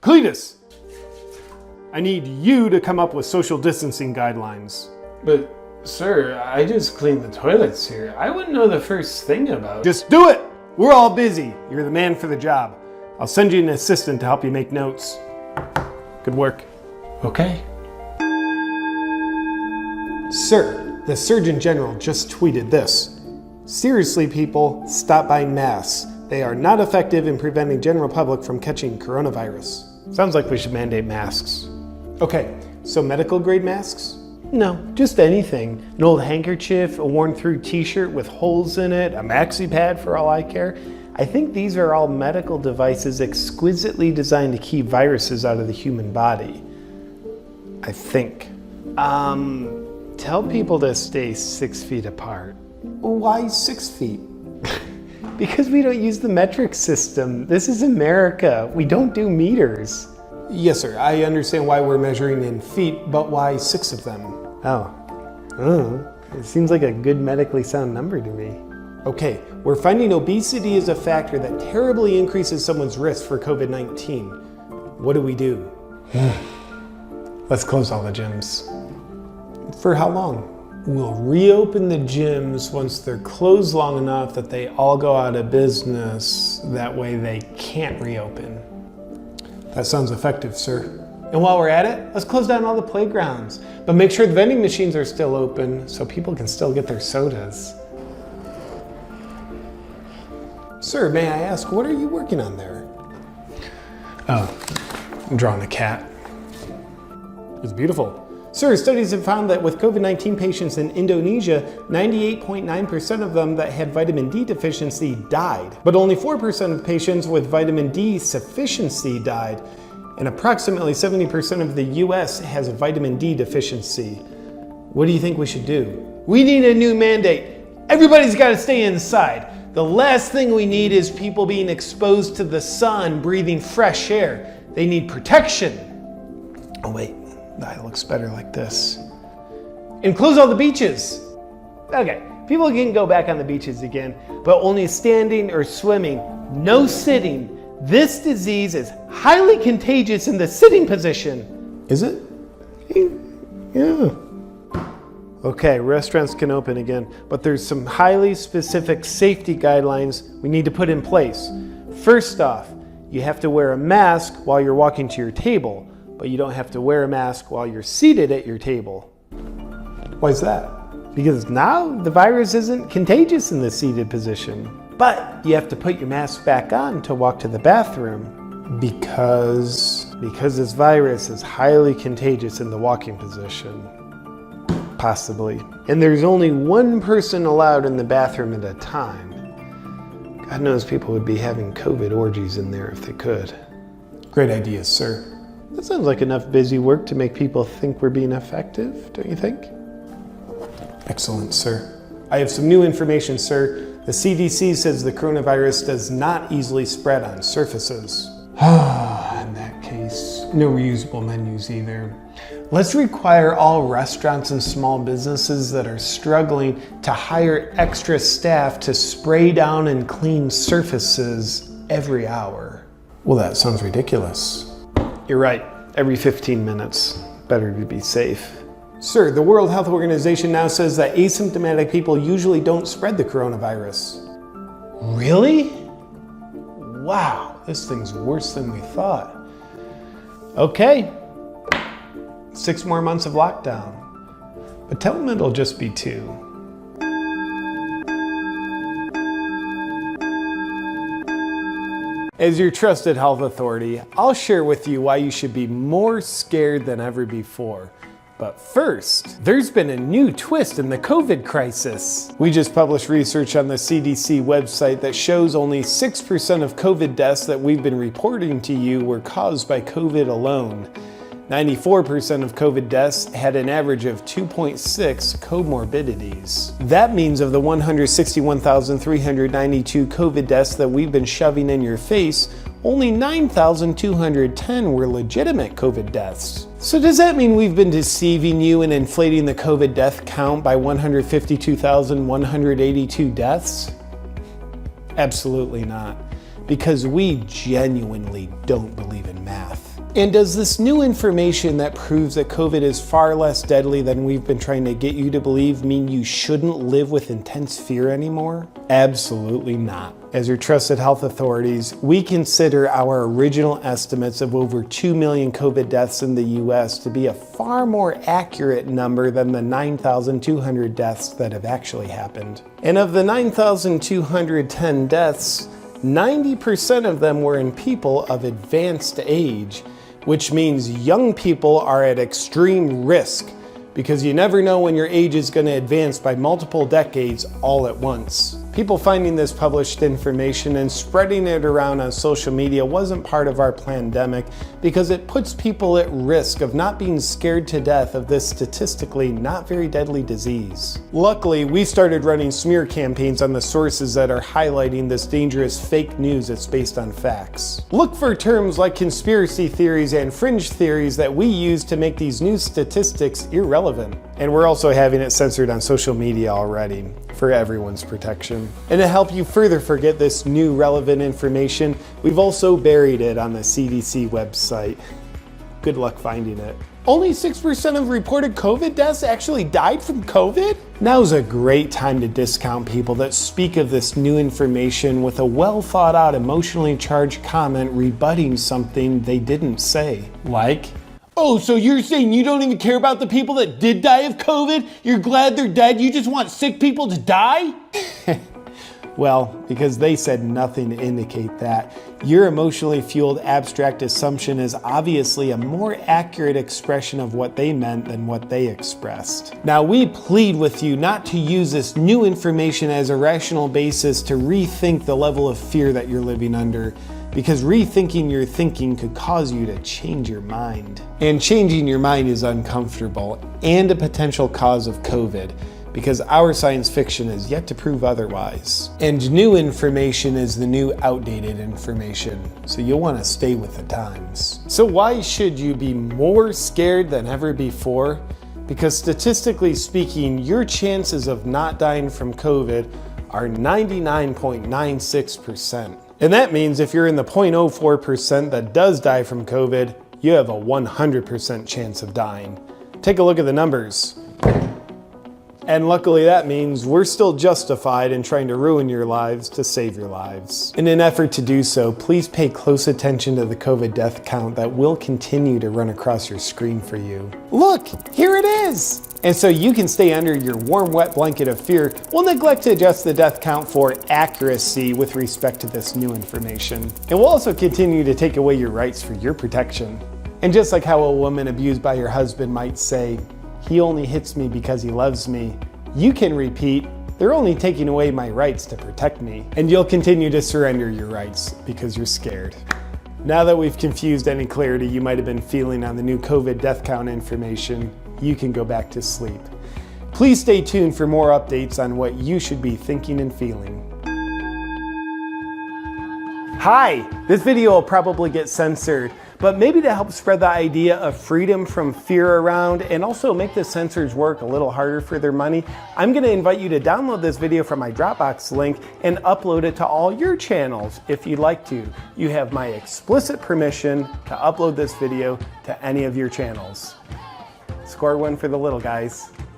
Cletus! I need you to come up with social distancing guidelines. But, sir, I just cleaned the toilets here. I wouldn't know the first thing about. Just do it! We're all busy. You're the man for the job. I'll send you an assistant to help you make notes. Good work. Okay. Sir, the Surgeon General just tweeted this. Seriously, people, stop buying masks. They are not effective in preventing general public from catching coronavirus. Sounds like we should mandate masks. Okay, so medical grade masks? No, just anything. An old handkerchief, a worn through t-shirt with holes in it, a maxi pad for all I care. I think these are all medical devices exquisitely designed to keep viruses out of the human body. I think. Tell people to stay 6 feet apart. Why 6 feet? Because we don't use the metric system. This is America. We don't do meters. Yes, sir. I understand why we're measuring in feet, but why 6 of them? It seems like a good medically sound number to me. Okay, we're finding obesity is a factor that terribly increases someone's risk for COVID-19. What do we do? Let's close all the gyms. For how long? We'll reopen the gyms once they're closed long enough that they all go out of business. That way they can't reopen. That sounds effective, sir. And while we're at it, let's close down all the playgrounds. But make sure the vending machines are still open so people can still get their sodas. Sir, may I ask, what are you working on there? Oh, I'm drawing a cat. It's beautiful. Sir, studies have found that with COVID-19 patients in Indonesia, 98.9% of them that had vitamin D deficiency died. But only 4% of patients with vitamin D sufficiency died. And approximately 70% of the US has a vitamin D deficiency. What do you think we should do? We need a new mandate. Everybody's got to stay inside. The last thing we need is people being exposed to the sun, breathing fresh air. They need protection. Oh wait, that looks better like this. And close all the beaches. Okay, people can go back on the beaches again, but only standing or swimming, no sitting. This disease is highly contagious in the sitting position. Is it? Yeah. Okay, restaurants can open again, but there's some highly specific safety guidelines we need to put in place. First off, you have to wear a mask while you're walking to your table, but you don't have to wear a mask while you're seated at your table. Why is that? Because now the virus isn't contagious in the seated position. But you have to put your mask back on to walk to the bathroom. Because this virus is highly contagious in the walking position. Possibly. And there's only one person allowed in the bathroom at a time. God knows people would be having COVID orgies in there if they could. Great ideas, sir. That sounds like enough busy work to make people think we're being effective, don't you think? Excellent, sir. I have some new information, sir. The CDC says the coronavirus does not easily spread on surfaces. In that case, no reusable menus either. Let's require all restaurants and small businesses that are struggling to hire extra staff to spray down and clean surfaces every hour. Well, that sounds ridiculous. You're right, every 15 minutes. Better to be safe. Sir, the World Health Organization now says that asymptomatic people usually don't spread the coronavirus. Really? Wow, this thing's worse than we thought. Okay, 6 more months of lockdown. But tell them it'll just be 2. As your trusted health authority, I'll share with you why you should be more scared than ever before. But first, there's been a new twist in the COVID crisis. We just published research on the CDC website that shows only 6% of COVID deaths that we've been reporting to you were caused by COVID alone. 94% of COVID deaths had an average of 2.6 comorbidities. That means of the 161,392 COVID deaths that we've been shoving in your face, only 9,210 were legitimate COVID deaths. So does that mean we've been deceiving you and inflating the COVID death count by 152,182 deaths? Absolutely not, because we genuinely don't believe in math. And does this new information that proves that COVID is far less deadly than we've been trying to get you to believe mean you shouldn't live with intense fear anymore? Absolutely not. As your trusted health authorities, we consider our original estimates of over 2 million COVID deaths in the US to be a far more accurate number than the 9,200 deaths that have actually happened. And of the 9,210 deaths, 90% of them were in people of advanced age, which means young people are at extreme risk because you never know when your age is going to advance by multiple decades all at once. People finding this published information and spreading it around on social media wasn't part of our pandemic because it puts people at risk of not being scared to death of this statistically not very deadly disease. Luckily, we started running smear campaigns on the sources that are highlighting this dangerous fake news that's based on facts. Look for terms like conspiracy theories and fringe theories that we use to make these news statistics irrelevant. And we're also having it censored on social media already for everyone's protection. And to help you further forget this new relevant information, we've also buried it on the CDC website. Good luck finding it. Only 6% of reported COVID deaths actually died from COVID? Now's a great time to discount people that speak of this new information with a well thought out, emotionally charged comment rebutting something they didn't say. Like, oh, so you're saying you don't even care about the people that did die of COVID? You're glad they're dead? You just want sick people to die? Well, because they said nothing to indicate that. Your emotionally fueled abstract assumption is obviously a more accurate expression of what they meant than what they expressed. Now, we plead with you not to use this new information as a rational basis to rethink the level of fear that you're living under, because rethinking your thinking could cause you to change your mind. And changing your mind is uncomfortable and a potential cause of COVID, because our science fiction is yet to prove otherwise. And new information is the new outdated information, so you'll want to stay with the times. So why should you be more scared than ever before? Because statistically speaking, your chances of not dying from COVID are 99.96%. And that means if you're in the 0.04% that does die from COVID, you have a 100% chance of dying. Take a look at the numbers. And luckily that means we're still justified in trying to ruin your lives to save your lives. In an effort to do so, please pay close attention to the COVID death count that will continue to run across your screen for you. Look, here it is! And so you can stay under your warm, wet blanket of fear, we'll neglect to adjust the death count for accuracy with respect to this new information. And we'll also continue to take away your rights for your protection. And just like how a woman abused by her husband might say, "He only hits me because he loves me," you can repeat, "They're only taking away my rights to protect me." And you'll continue to surrender your rights because you're scared. Now that we've confused any clarity you might have been feeling on the new COVID death count information, you can go back to sleep. Please stay tuned for more updates on what you should be thinking and feeling. Hi, this video will probably get censored, but maybe to help spread the idea of freedom from fear around and also make the censors work a little harder for their money, I'm going to invite you to download this video from my Dropbox link and upload it to all your channels if you'd like to. You have my explicit permission to upload this video to any of your channels. Score one for the little guys.